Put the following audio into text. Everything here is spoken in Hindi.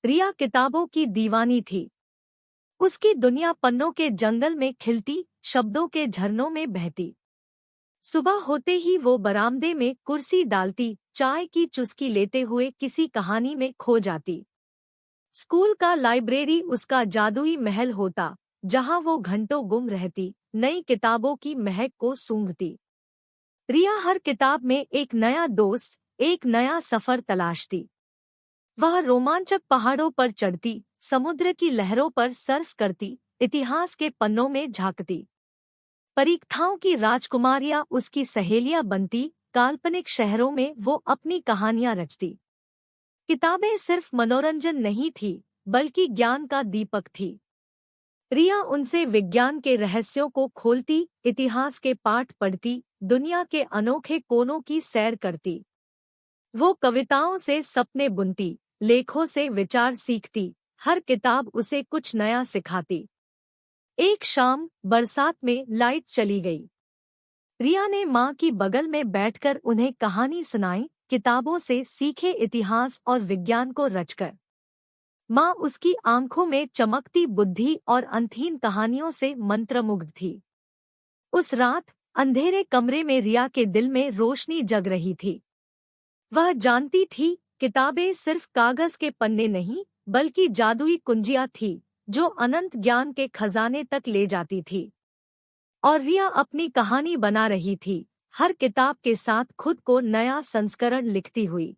रिया किताबों की दीवानी थी। उसकी दुनिया पन्नों के जंगल में खिलती, शब्दों के झरनों में बहती। सुबह होते ही वो बरामदे में कुर्सी डालती, चाय की चुस्की लेते हुए किसी कहानी में खो जाती। स्कूल का लाइब्रेरी उसका जादुई महल होता, जहां वो घंटों गुम रहती, नई किताबों की महक को सूंघती। रिया हर किताब में एक नया दोस्त, एक नया सफर तलाशती। वह रोमांचक पहाड़ों पर चढ़ती, समुद्र की लहरों पर सर्फ करती, इतिहास के पन्नों में झांकती। परीक्षाओं की राजकुमारियां उसकी सहेलियां बनती, काल्पनिक शहरों में वो अपनी कहानियां रचती। किताबें सिर्फ मनोरंजन नहीं थी, बल्कि ज्ञान का दीपक थी। रिया उनसे विज्ञान के रहस्यों को खोलती, इतिहास के पाठ पढ़ती, दुनिया के अनोखे कोनों की सैर करती। वो कविताओं से सपने बुनती, लेखों से विचार सीखती, हर किताब उसे कुछ नया सिखाती। एक शाम बरसात में लाइट चली गई। रिया ने माँ की बगल में बैठकर उन्हें कहानी सुनाई, किताबों से सीखे इतिहास और विज्ञान को रचकर। माँ उसकी आंखों में चमकती बुद्धि और अनथीन कहानियों से मंत्रमुग्ध थी। उस रात अंधेरे कमरे में रिया के दिल में रोशनी जग रही थी। वह जानती थी, किताबें सिर्फ कागज के पन्ने नहीं, बल्कि जादुई कुंजियां थी, जो अनंत ज्ञान के खजाने तक ले जाती थी। और रिया अपनी कहानी बना रही थी, हर किताब के साथ खुद को नया संस्करण लिखती हुई।